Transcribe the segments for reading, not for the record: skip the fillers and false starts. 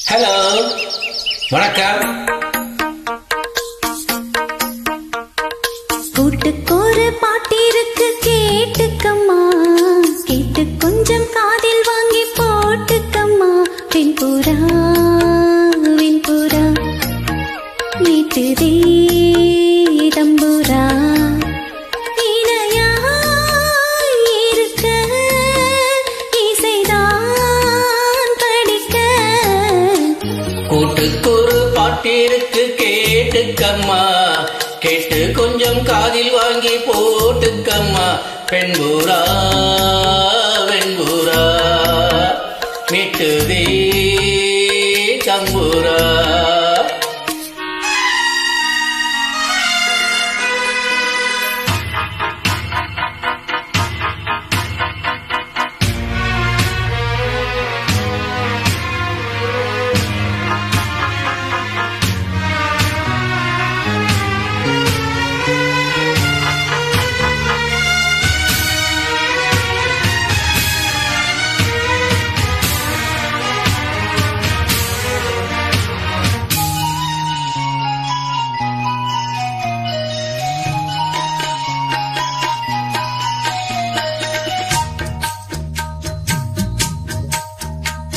Hello, வணக்கம். கூட்டுக்கொரு பாட்டிருக்கு கேட்டுக்கம்மா, கேட்டு கொஞ்சம் காதில் வாங்கி போட்டுக்கம்மா. வெண்புறா வெண்புறா மீட்டுதே தம்புரா, கூட்டுக்கொரு பாட்டிருக்கு கேட்டுக்கம்மா, கேட்டு கொஞ்சம் காதில் வாங்கி போட்டுக்கம்மா. பெண்புறா வெண்புறா மீட்டுதே தம்புரா.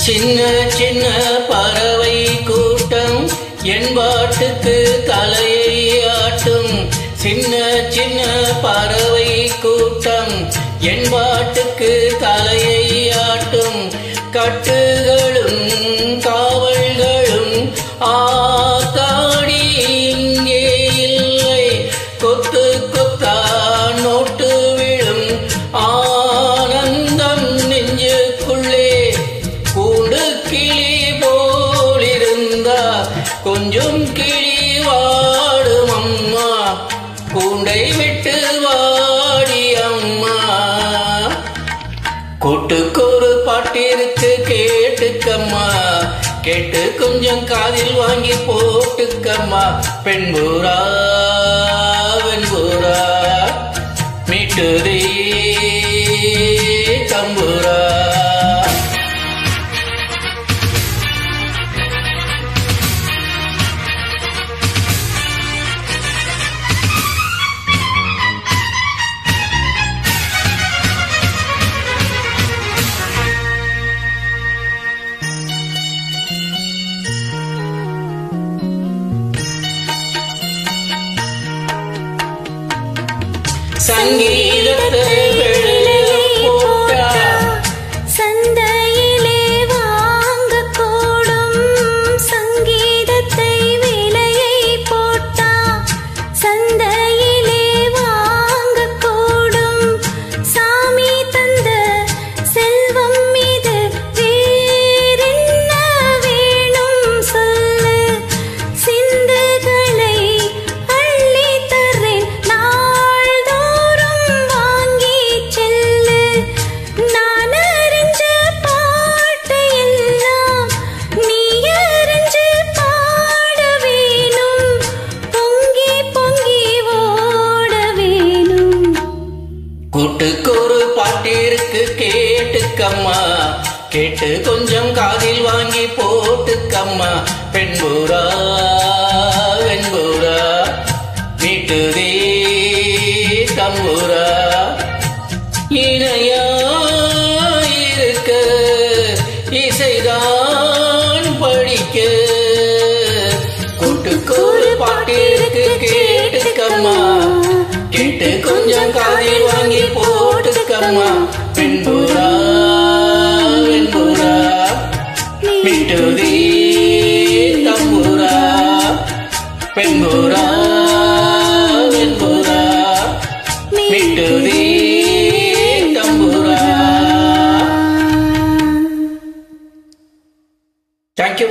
சின்ன சின்ன பறவை கூட்டம் என் பாட்டுக்கு தலையை ஆட்டும். சின்ன சின்ன பறவை கூட்டம் என் பாட்டுக்கு தலையை ஆட்டும். கட்டுகளும் காவல்களும் ஆத்தாடி இங்கே இல்லை, கொத்து கொத்தா நோட்டு விழும் ஆனந்தம் நெஞ்சுக்குள்ளே. கூண்டு கிளி போலிருந்தா கொஞ்சம் கிளி வாடும் அம்மா, கூண்டை விட்டு வாடி அம்மா. கூட்டுக்கொரு பாட்டிருக்கு கேட்டுக்கம்மா, கேட்டு கொஞ்சம் காதில் வாங்கி போட்டுக்கம்மா. பெண்புறா வெண்புறா மீட்டுதே தம்புரா. சங்கீதத்தை வெளியே போட்டா சந்தையிலே வாங்க கூடும். சங்கீதத்தை விலையை போட்டா சந்தையிலே வாங்க கூடும். சாமி தந்த செல்வம் மீது வேறென்ன வேணும் சொல்லு. சிந்துகளை அள்ளி தரேன் நாள்தோறும் வாங்கி செல்லு. நான் அறிஞ்ச பாட்டு எல்லாம் நீ அறிஞ்சு பாட வேணும். பொங்கி பொங்கி ஓட வேணும். கூட்டுக்கொரு பாட்டிருக்கு கேட்டுக்கம்மா, கேட்டு கொஞ்சம் காதில் வாங்கி போட்டுக்கம்மா. பெண்புறா வெண்புறா மீட்டுதே தம்புரா. இணையாயிருக்க இசைதான் படிக்க. கூட்டுக்கொரு பாட்டிருக்கு கேட்டுக்கம்மா, கேட்டு கொஞ்சம் காதில் வாங்கி போட்டுக்கம்மா. பெண்புறா வெண்புறா மீட்டுதே தம்புரா. பெண்புறா வெண்புறா மீட்டுதே தம்புரா. Thank you.